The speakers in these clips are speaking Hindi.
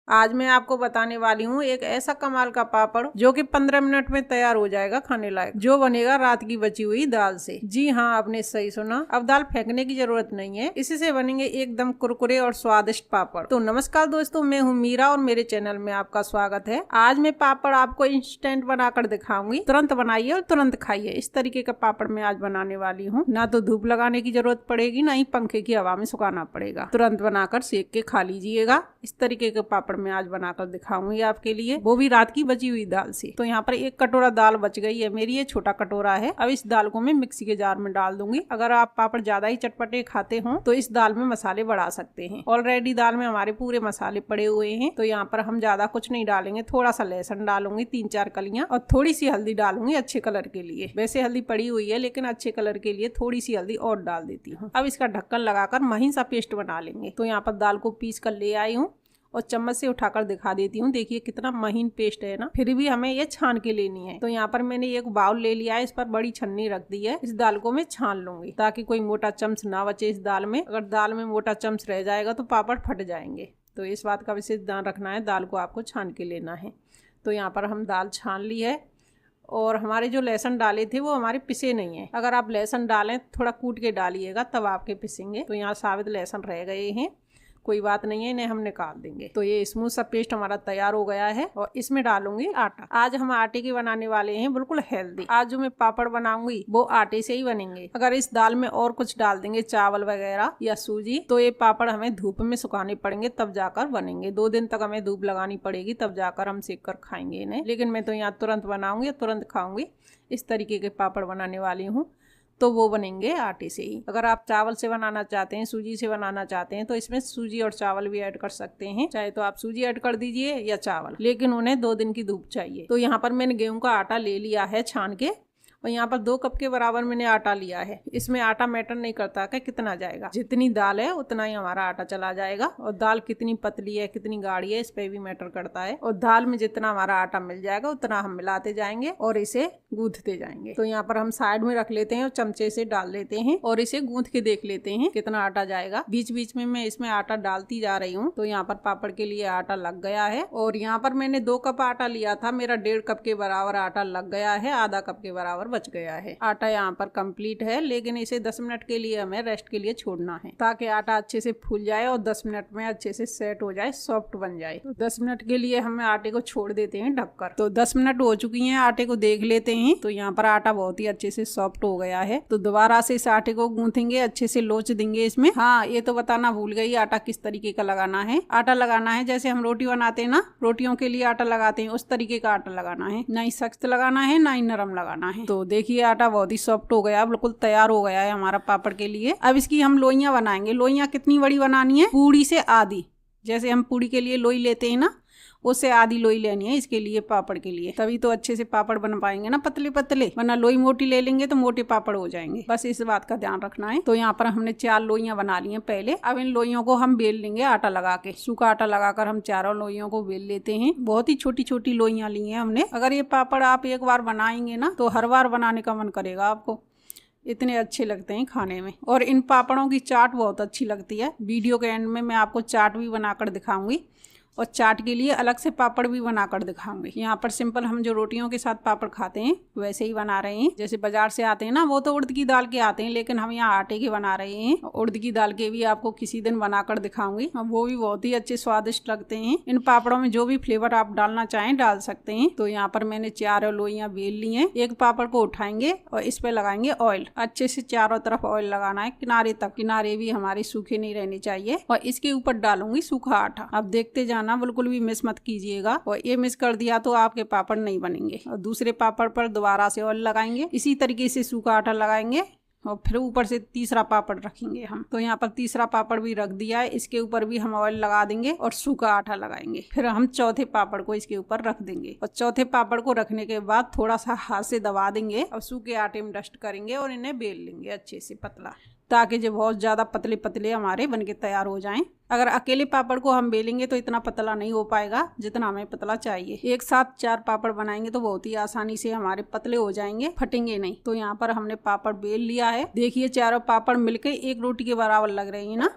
आज मैं आपको बताने वाली हूँ एक ऐसा कमाल का पापड़ जो कि 15 मिनट में तैयार हो जाएगा खाने लायक, जो बनेगा रात की बची हुई दाल से। जी हाँ, आपने सही सुना। अब दाल फेंकने की जरूरत नहीं है, इसी से बनेंगे एकदम कुरकुरे और स्वादिष्ट पापड़। तो नमस्कार दोस्तों, मैं हूँ मीरा और मेरे चैनल में आपका स्वागत है। आज मैं पापड़ आपको इंस्टेंट बनाकर दिखाऊंगी। तुरंत बनाइए और तुरंत खाइए। इस तरीके का पापड़ मैं आज बनाने वाली हूँ। ना तो धूप लगाने की जरूरत पड़ेगी, ना ही पंखे की हवा में सुखाना पड़ेगा। तुरंत बनाकर सेक के खा लीजिएगा। इस तरीके के पापड़ मैं आज बनाकर दिखाऊंगी आपके लिए, वो भी रात की बची हुई दाल से। तो यहाँ पर 1 कटोरा दाल बच गई है मेरी, ये छोटा कटोरा है। अब इस दाल को मैं मिक्सी के जार में डाल दूंगी। अगर आप पापड़ ज्यादा ही चटपटे खाते हो तो इस दाल में मसाले बढ़ा सकते हैं। ऑलरेडी दाल में हमारे पूरे मसाले पड़े हुए हैं, तो यहाँ पर हम ज्यादा कुछ नहीं डालेंगे। थोड़ा सा लहसुन डालूंगी, 3-4 कलियां, और थोड़ी सी हल्दी डालूंगी अच्छे कलर के लिए। वैसे हल्दी पड़ी हुई है, लेकिन अच्छे कलर के लिए थोड़ी सी हल्दी और डाल देती हूँ। अब इसका ढक्कन लगाकर महीन सा पेस्ट बना लेंगे। तो यहाँ पर दाल को पीस कर ले आई हूँ और चम्मच से उठाकर दिखा देती हूँ। देखिए कितना महीन पेस्ट है ना। फिर भी हमें ये छान के लेनी है। तो यहाँ पर मैंने एक बाउल ले लिया है, इस पर बड़ी छन्नी रख दी है। इस दाल को मैं छान लूंगी ताकि कोई मोटा चम्च ना बचे इस दाल में। अगर दाल में मोटा चम्च रह जाएगा तो पापड़ फट जाएंगे। तो इस बात का विशेष ध्यान रखना है, दाल को आपको छान के लेना है। तो यहाँ पर हम दाल छान ली है, और हमारे जो लहसुन डाले थे वो हमारे पिसे नहीं है। अगर आप लहसुन डालें थोड़ा कूट के डालिएगा, तब आपके पिसेंगे। तो यहाँ साबित लहसुन रह गए हैं, कोई बात नहीं है, इन्हें हम निकाल देंगे। तो ये स्मूथ सा पेस्ट हमारा तैयार हो गया है, और इसमें डालूंगी आटा। आज हम आटे के बनाने वाले हैं, बिल्कुल हेल्दी। आज जो मैं पापड़ बनाऊंगी वो आटे से ही बनेंगे। अगर इस दाल में और कुछ डाल देंगे, चावल वगैरह या सूजी, तो ये पापड़ हमें धूप में सुखाने पड़ेंगे, तब जाकर बनेंगे। 2 दिन तक हमें धूप लगानी पड़ेगी, तब जाकर हम सेक कर खाएंगे इन्हें। लेकिन मैं तो यहाँ तुरंत बनाऊंगी, तुरंत खाऊंगी। इस तरीके के पापड़ बनाने वाली हूँ, तो वो बनेंगे आटे से ही। अगर आप चावल से बनाना चाहते हैं, सूजी से बनाना चाहते हैं, तो इसमें सूजी और चावल भी ऐड कर सकते हैं। चाहे तो आप सूजी ऐड कर दीजिए या चावल, लेकिन उन्हें 2 दिन की धूप चाहिए। तो यहाँ पर मैंने गेहूं का आटा ले लिया है छान के, और यहाँ पर 2 कप के बराबर मैंने आटा लिया है। इसमें आटा मैटर नहीं करता कि कितना जाएगा, जितनी दाल है उतना ही हमारा आटा चला जाएगा। और दाल कितनी पतली है कितनी गाढ़ी है, इस पे भी मैटर करता है। और दाल में जितना हमारा आटा मिल जाएगा उतना हम मिलाते जाएंगे और इसे गूंथते जाएंगे। तो यहाँ पर हम साइड में रख लेते हैं और चमचे से डाल लेते हैं, और इसे गूंथ के देख लेते हैं कितना आटा जाएगा। बीच बीच में मैं इसमें आटा डालती जा रही हूँ। तो यहाँ पर पापड़ के लिए आटा लग गया है, और यहाँ पर मैंने 2 कप आटा लिया था, मेरा 1.5 कप के बराबर आटा लग गया है। आधा कप के बराबर बच गया है। आटा यहाँ पर कंप्लीट है, लेकिन इसे 10 मिनट के लिए हमें रेस्ट के लिए छोड़ना है, ताकि आटा अच्छे से फूल जाए और 10 मिनट में अच्छे से सेट हो जाए, सॉफ्ट बन जाए। तो 10 मिनट के लिए हमें आटे को छोड़ देते हैं ढककर। तो 10 मिनट हो चुकी हैं, आटे को देख लेते हैं। तो यहाँ पर आटा बहुत ही अच्छे से सॉफ्ट हो गया है। तो दोबारा से इस आटे को गूंथेंगे, अच्छे से लोच देंगे इसमें। हाँ, ये तो बताना भूल गई, आटा किस तरीके का लगाना है। आटा लगाना है जैसे हम रोटी बनाते हैं ना, रोटियों के लिए आटा लगाते हैं, उस तरीके का आटा लगाना है। ना ही सख्त लगाना है, ना ही नरम लगाना है। तो देखिए आटा बहुत ही सॉफ्ट हो गया, बिल्कुल तैयार हो गया है हमारा पापड़ के लिए। अब इसकी हम लोइयां बनाएंगे। लोइयां कितनी बड़ी बनानी है? पूड़ी से आधी। जैसे हम पूड़ी के लिए लोई लेते हैं ना, उससे आधी लोई लेनी है इसके लिए, पापड़ के लिए। तभी तो अच्छे से पापड़ बन पाएंगे ना, पतले पतले। वरना लोई मोटी ले लेंगे तो मोटे पापड़ हो जाएंगे। बस इस बात का ध्यान रखना है। तो यहाँ पर हमने 4 लोइयां बना ली हैं पहले। अब इन लोइयों को हम बेल लेंगे आटा लगा के। सूखा आटा लगाकर हम 4 लोइयों को बेल लेते हैं। बहुत ही छोटी छोटी लोइयां ली हैं हमने। अगर ये पापड़ आप एक बार बनाएंगे ना, तो हर बार बनाने का मन करेगा आपको, इतने अच्छे लगते हैं खाने में। और इन पापड़ों की चाट बहुत अच्छी लगती है। वीडियो के एंड में मैं आपको चाट भी बनाकर दिखाऊंगी, और चाट के लिए अलग से पापड़ भी बनाकर दिखाऊंगी। यहाँ पर सिंपल हम जो रोटियों के साथ पापड़ खाते हैं वैसे ही बना रहे हैं। जैसे बाजार से आते हैं ना, वो तो उड़द की दाल के आते हैं, लेकिन हम यहाँ आटे के बना रहे हैं। उड़द की दाल के भी आपको किसी दिन बनाकर दिखाऊंगी, वो भी बहुत ही अच्छे स्वादिष्ट लगते हैं। इन पापड़ों में जो भी फ्लेवर आप डालना चाहें डाल सकते हैं। तो यहाँ पर मैंने 4 लोइयां बेल ली हैं। एक पापड़ को उठाएंगे और इस पे लगाएंगे ऑयल। अच्छे से चारों तरफ ऑयल लगाना है, किनारे तक। किनारे भी हमारे सूखे नहीं रहने चाहिए। और इसके ऊपर डालूंगी सूखा आटा। अब देखते जाना, बिल्कुल भी मिस मत कीजिएगा। और ये मिस कर दिया तो आपके पापड़ नहीं बनेंगे। और दूसरे पापड़ पर दोबारा से ऑयल लगाएंगे, इसी तरीके से सूखा आटा लगाएंगे, और फिर ऊपर से तीसरा पापड़ रखेंगे हम। तो यहाँ पर तीसरा पापड़ भी रख दिया है, इसके ऊपर भी हम ऑयल लगा देंगे और सूखा आटा लगाएंगे। फिर हम चौथे पापड़ को इसके ऊपर रख देंगे, और चौथे पापड़ को रखने के बाद थोड़ा सा हाथ से दबा देंगे और सूखे आटे में डस्ट करेंगे और इन्हें बेल लेंगे अच्छे से पतला, ताकि जो बहुत ज्यादा पतले पतले हमारे बनके तैयार हो जाएं। अगर अकेले पापड़ को हम बेलेंगे तो इतना पतला नहीं हो पाएगा जितना हमें पतला चाहिए। एक साथ 4 पापड़ बनाएंगे तो बहुत ही आसानी से हमारे पतले हो जाएंगे, फटेंगे नहीं। तो यहाँ पर हमने पापड़ बेल लिया है। देखिए चारों पापड़ मिलके एक रोटी के बराबर लग रही है ना।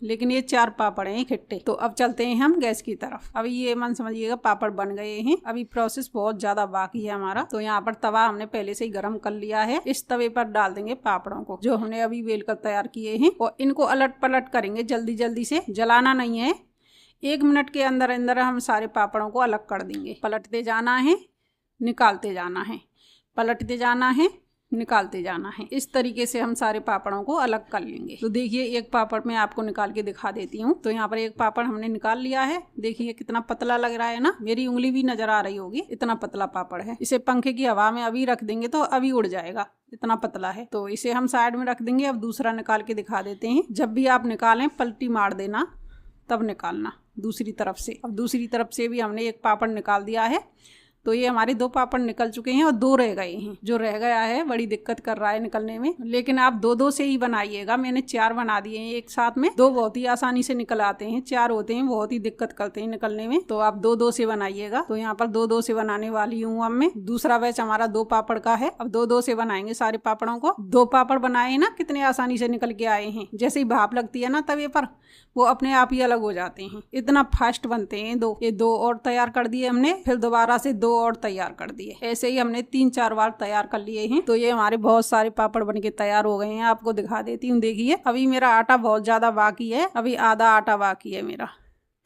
लेकिन ये 4 पापड़ हैं इकट्ठे। तो अब चलते हैं हम गैस की तरफ। अभी ये मन समझिएगा पापड़ बन गए हैं। अभी प्रोसेस बहुत ज्यादा बाकी है हमारा। तो यहाँ पर तवा हमने पहले से ही गर्म कर लिया है। इस तवे पर डाल देंगे पापड़ों को जो हमने अभी बेल कर तैयार किए हैं और इनको अलट पलट करेंगे जल्दी जल्दी से, जलाना नहीं है। 1 मिनट के अंदर अंदर हम सारे पापड़ों को अलग कर देंगे। पलटते जाना है, निकालते जाना है, पलटते जाना है, निकालते जाना है। इस तरीके से हम सारे पापड़ों को अलग कर लेंगे। तो देखिए एक पापड़ मैं आपको निकाल के दिखा देती हूँ। तो यहाँ पर एक पापड़ हमने निकाल लिया है। देखिए कितना पतला लग रहा है ना, मेरी उंगली भी नजर आ रही होगी, इतना पतला पापड़ है। इसे पंखे की हवा में अभी रख देंगे तो अभी उड़ जाएगा, इतना पतला है। तो इसे हम साइड में रख देंगे। अब दूसरा निकाल के दिखा देते हैं। जब भी आप निकालें पलटी मार देना, तब निकालना दूसरी तरफ से। अब दूसरी तरफ से भी हमने एक पापड़ निकाल दिया है। तो ये हमारे 2 पापड़ निकल चुके हैं और 2 रह गए हैं। जो रह गया है बड़ी दिक्कत कर रहा है निकलने में, लेकिन आप 2-2 से ही बनाइएगा। मैंने 4 बना दिए हैं एक साथ में। 2 बहुत ही आसानी से निकल आते हैं, 4 होते हैं बहुत ही दिक्कत करते हैं निकलने में। तो आप 2-2 से बनाइएगा। तो यहाँ पर 2-2 से बनाने वाली हूँ अब मैं। दूसरा बैच हमारा 2 पापड़ का है। अब 2-2 से बनाएंगे सारे पापड़ों को। 2 पापड़ बनाए ना, कितने आसानी से निकल के आए हैं। जैसे ही भाप लगती है ना तवे पर, वो अपने आप ही अलग हो जाते हैं। इतना फास्ट बनते हैं 2। ये 2 और तैयार कर दिए हमने, फिर दोबारा से 2 और तैयार कर दिए। ऐसे ही हमने 3-4 बार तैयार कर लिए हैं। तो ये हमारे बहुत सारे पापड़ बनके तैयार हो गए हैं। आपको दिखा देती हूँ। देखिए अभी मेरा आटा बहुत ज्यादा बाकी है, अभी आधा आटा बाकी है मेरा।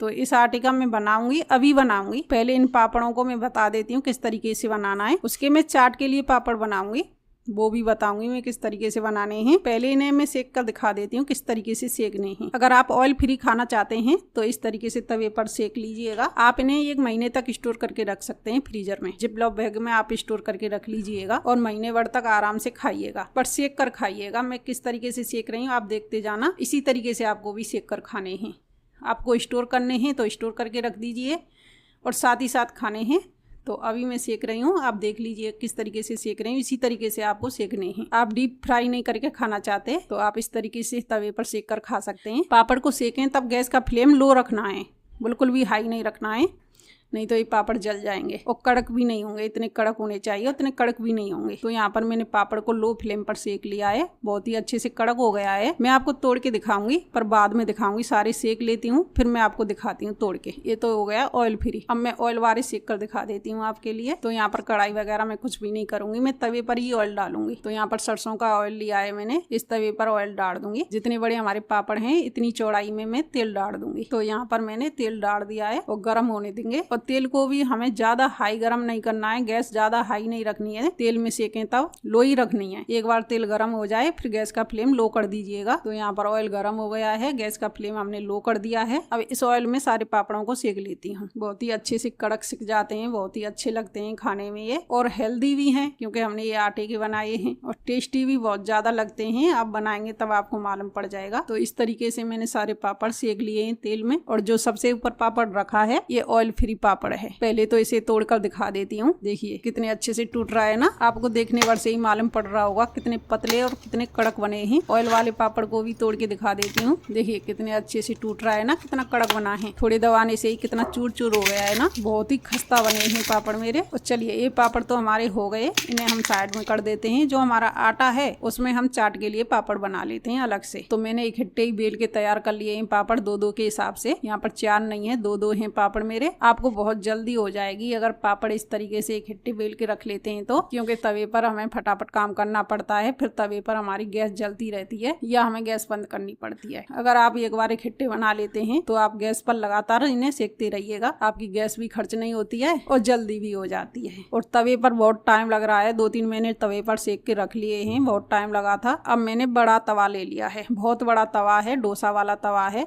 तो इस आटे का मैं बनाऊंगी, अभी बनाऊंगी। पहले इन पापड़ों को मैं बता देती हूँ किस तरीके से बनाना है। उसके मैं चाट के लिए पापड़ बनाऊंगी, वो भी बताऊंगी मैं किस तरीके से बनाने हैं। पहले इन्हें मैं सेक कर दिखा देती हूँ किस तरीके से सेकने हैं। अगर आप ऑयल फ्री खाना चाहते हैं तो इस तरीके से तवे पर सेक लीजिएगा। आप इन्हें 1 महीने तक स्टोर करके रख सकते हैं फ्रीजर में। जिपलॉक बैग में आप स्टोर करके रख लीजिएगा और महीने भर तक आराम से खाइएगा, पर सेक कर खाइएगा। मैं किस तरीके से सेक रही हूँ आप देखते जाना। इसी तरीके से आपको भी सेक कर खाने हैं। आपको स्टोर करने हैं तो स्टोर करके रख दीजिए और साथ ही साथ खाने हैं। तो अभी मैं सेक रही हूँ, आप देख लीजिए किस तरीके से सेक रही हूँ। इसी तरीके से आपको सेकने हैं। आप डीप फ्राई नहीं करके खाना चाहते तो आप इस तरीके से तवे पर सेक कर खा सकते हैं। पापड़ को सेकें तब गैस का फ्लेम लो रखना है, बिल्कुल भी हाई नहीं रखना है, नहीं तो ये पापड़ जल जाएंगे और कड़क भी नहीं होंगे। इतने कड़क होने चाहिए, उतने कड़क भी नहीं होंगे। तो यहाँ पर मैंने पापड़ को लो फ्लेम पर सेक लिया है, बहुत ही अच्छे से कड़क हो गया है। मैं आपको तोड़ के दिखाऊंगी, पर बाद में दिखाऊंगी। सारे सेक लेती हूँ फिर मैं आपको दिखाती हूँ तोड़ के। ये तो हो गया ऑयल फ्री। अब मैं ऑयल वाले सेक कर दिखा देती हूँ आपके लिए। तो यहाँ पर कढ़ाई वगैरह मैं कुछ भी नहीं करूंगी, मैं तवे पर ही ऑयल डालूंगी। तो यहाँ पर सरसों का ऑयल लिया है मैंने, इस तवे पर ऑयल डाल दूंगी। जितने बड़े हमारे पापड़ हैं इतनी चौड़ाई में मैं तेल डाल दूंगी। तो यहाँ पर मैंने तेल डाल दिया है और गर्म होने देंगे। और तेल को भी हमें ज्यादा हाई गर्म नहीं करना है, गैस ज्यादा हाई नहीं रखनी है। तेल में सेकें तब लो ही रखनी है। एक बार तेल गर्म हो जाए फिर गैस का फ्लेम लो कर दीजिएगा। तो यहाँ पर ऑयल गर्म हो गया है, गैस का फ्लेम हमने लो कर दिया है। अब इस ऑयल में सारे पापड़ों को सेक लेती हूँ। बहुत ही अच्छे से कड़क सिक जाते हैं, बहुत ही अच्छे लगते हैं खाने में ये, और हेल्दी भी हैं क्योंकि हमने ये आटे के बनाए हैं, और टेस्टी भी बहुत ज्यादा लगते हैं। आप बनाएंगे तब आपको मालूम पड़ जाएगा। तो इस तरीके से मैंने सारे पापड़ सेक लिए हैं तेल में। और जो सबसे ऊपर पापड़ रखा है ये ऑयल फ्री पापड़ है। पहले तो इसे तोड़कर दिखा देती हूँ। देखिए कितने अच्छे से टूट रहा है ना, आपको देखने भर से ही मालूम पड़ रहा होगा कितने पतले और कितने कड़क बने हैं। ऑयल वाले पापड़ को भी तोड़ के दिखा देती हूँ। देखिए कितने अच्छे से टूट रहा है ना, कितना कड़क बना है। थोड़े दबाने से ही कितना चूर चूर हो गया है ना, बहुत ही खस्ता बने हैं पापड़ मेरे। और चलिए ये पापड़ तो हमारे हो गए, इन्हें हम साइड में कर देते हैं। जो हमारा आटा है उसमें हम चाट के लिए पापड़ बना लेते हैं अलग से। तो मैंने इकट्ठे ही बेल के तैयार कर लिए हैं पापड़, 2-2 के हिसाब से। यहाँ पर 4 नहीं है, 2-2 हैं पापड़ मेरे। आपको बहुत जल्दी हो जाएगी अगर पापड़ इस तरीके से इकट्ठे बेल के रख लेते हैं तो, क्योंकि तवे पर हमें फटाफट काम करना पड़ता है। फिर तवे पर हमारी गैस जलती रहती है या हमें गैस बंद करनी पड़ती है। अगर आप एक बार इकट्ठे बना लेते हैं तो आप गैस पर लगातार इन्हें सेकते रहिएगा, आपकी गैस भी खर्च नहीं होती है और जल्दी भी हो जाती है। और तवे पर बहुत टाइम लग रहा है, 2-3 मैंने तवे पर सेक के रख लिए हैं, बहुत टाइम लगा था। अब मैंने बड़ा तवा ले लिया है, बहुत बड़ा तवा है, डोसा वाला तवा है।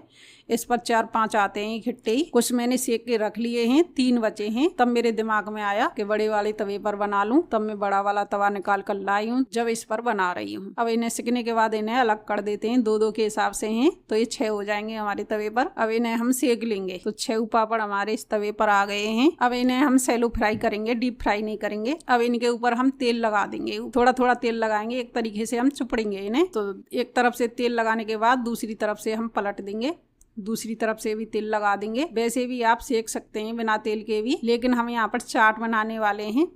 इस पर 4-5 आते हैं इकट्ठे ही। कुछ मैंने सेक के रख लिए हैं, 3 बचे हैं। तब मेरे दिमाग में आया कि बड़े वाले तवे पर बना लूं, तब मैं बड़ा वाला तवा निकाल कर लाई हूँ, जब इस पर बना रही हूँ। अब इन्हें सेकने के बाद इन्हें अलग कर देते हैं, 2-2 के हिसाब से हैं तो ये 6 हो जाएंगे हमारे तवे पर। अब इन्हें हम सेक लेंगे। तो 6 पापड़ हमारे इस तवे पर आ गए हैं। अब इन्हें हम सैलो फ्राई करेंगे, डीप फ्राई नहीं करेंगे। अब इनके ऊपर हम तेल लगा देंगे, थोड़ा थोड़ा तेल लगाएंगे, एक तरीके से हम चुपड़ेंगे इन्हें। तो एक तरफ से तेल लगाने के बाद दूसरी तरफ से हम पलट देंगे, दूसरी तरफ से भी तेल लगा देंगे। वैसे भी आप सेक सकते हैं बिना तेल के भी, लेकिन हम यहाँ पर चाट बनाने वाले हैं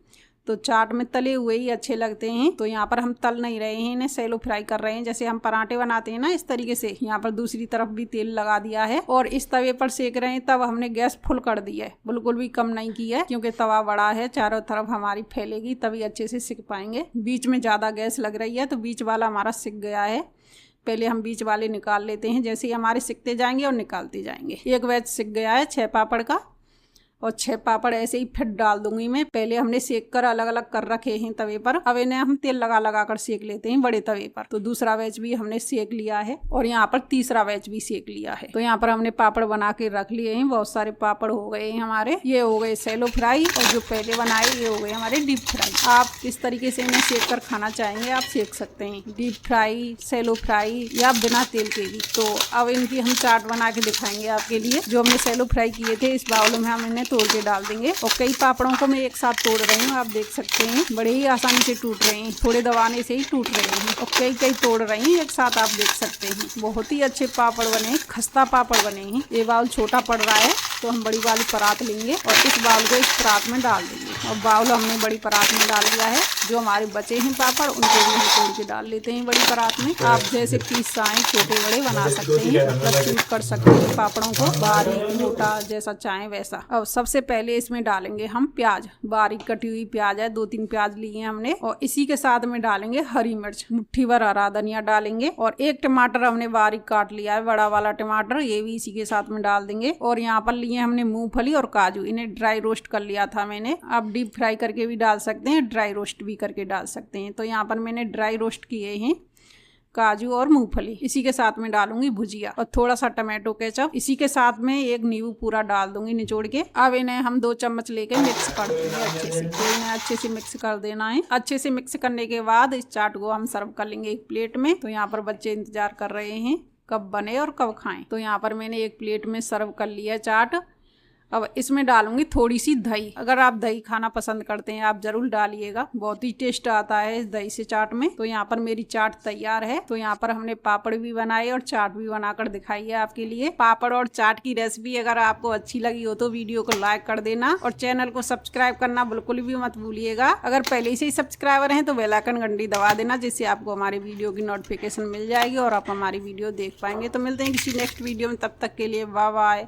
तो चाट में तले हुए ही अच्छे लगते हैं। तो यहाँ पर हम तल नहीं रहे हैं, इन्हें सैलो फ्राई कर रहे हैं। जैसे हम पराठे बनाते हैं ना, इस तरीके से यहाँ पर दूसरी तरफ भी तेल लगा दिया है और इस तवे पर सेक रहे हैं। तब हमने गैस फुल कर दी है, बिल्कुल भी कम नहीं की है, क्योंकि तवा बड़ा है, चारों तरफ हमारी फैलेगी तभी अच्छे से सिक पाएंगे। बीच में ज्यादा गैस लग रही है तो बीच वाला हमारा सिक गया है। पहले हम बीच वाले निकाल लेते हैं, जैसे ही हमारे सिकते जाएंगे और निकालते जाएंगे। एक बैच सिक गया है 6 पापड़ का और 6 पापड़ ऐसे ही फिर डाल दूंगी मैं। पहले हमने सेक कर अलग अलग कर रखे हैं तवे पर, अब इन्हें हम तेल लगा लगा कर सेक लेते हैं बड़े तवे पर। तो दूसरा बैच भी हमने सेक लिया है और यहाँ पर तीसरा बैच भी सेक लिया है। तो यहाँ पर हमने पापड़ बना के रख लिए हैं, बहुत सारे पापड़ हो गए हैं हमारे। ये हो गए सैलो फ्राई और जो पहले बनाए ये हो गए हमारे डीप फ्राई। आप किस तरीके से इन्हें सेक कर खाना चाहेंगे आप सेक सकते हैं, डीप फ्राई, सैलो फ्राई या बिना तेल के भी। तो अब इनकी हम चाट बना के दिखाएंगे आपके लिए। जो हमने सैलो फ्राई किए थे इस बाउल में हम इन्हें तोड़ के डाल देंगे और कई पापड़ों को मैं एक साथ तोड़ रही हूँ, आप देख सकते हैं बड़े ही आसानी से टूट रहे हैं, थोड़े दबाने से ही टूट रहे हैं और कई तोड़ रही हैं एक साथ, आप देख सकते हैं। बहुत ही अच्छे पापड़ बने, खस्ता पापड़ बने हैं। ये बाउल छोटा पड़ रहा है तो हम बड़ी वाली परात लेंगे और इस बाउल को इस परात में डाल देंगे और बाउल हमने बड़ी परात में डाल दिया है। जो हमारे बचे हैं पापड़ उनको भी हम तोड़ के डाल लेते हैं बड़ी परात में। आप जैसे पीस चाहें छोटे बड़े बना सकते हैं, मतलब चूट कर सकते हैं पापड़ों को, बारीक मोटा जैसा चाहें वैसा। अब सबसे पहले इसमें डालेंगे हम प्याज, बारीक कटी हुई प्याज है, 2-3 प्याज लिए हैं हमने और इसी के साथ में डालेंगे हरी मिर्च, मुट्ठी भर हरा धनिया डालेंगे और 1 टमाटर हमने बारीक काट लिया है, बड़ा वाला टमाटर, ये भी इसी के साथ में डाल देंगे। और यहाँ पर लिए हमने मूंगफली और काजू, इन्हें ड्राई रोस्ट कर लिया था मैंने। आप डीप फ्राई करके भी डाल सकते हैं, ड्राई रोस्ट भी करके डाल सकते हैं। तो यहाँ पर मैंने ड्राई रोस्ट किए हैं काजू और मूंगफली। इसी के साथ में डालूंगी भुजिया और थोड़ा सा टमाटो केचप। इसी के साथ में 1 नींबू पूरा डाल दूंगी निचोड़ के। अब इन्हें हम 2 चम्मच लेके मिक्स कर देंगे अच्छे से। तो इन्हें अच्छे से मिक्स कर देना है। अच्छे से मिक्स करने के बाद इस चाट को हम सर्व कर लेंगे एक प्लेट में। तो यहाँ पर बच्चे इंतजार कर रहे हैं कब बने और कब खाएं। तो यहाँ पर मैंने एक प्लेट में सर्व कर लिया चाट। अब इसमें डालूंगी थोड़ी सी दही। अगर आप दही खाना पसंद करते हैं आप जरूर डालिएगा, बहुत ही टेस्ट आता है इस दही से चाट में। तो यहाँ पर मेरी चाट तैयार है। तो यहाँ पर हमने पापड़ भी बनाए और चाट भी बनाकर दिखाई है आपके लिए। पापड़ और चाट की रेसिपी अगर आपको अच्छी लगी हो तो वीडियो को लाइक कर देना और चैनल को सब्सक्राइब करना बिल्कुल भी मत भूलिएगा। अगर पहले से ही सब्सक्राइबर हैं तो बेल आइकन घंटी दबा देना, जिससे आपको हमारे वीडियो की नोटिफिकेशन मिल जाएगी और आप हमारी वीडियो देख पाएंगे। तो मिलते हैं किसी नेक्स्ट वीडियो में, तब तक के लिए बाय बाय।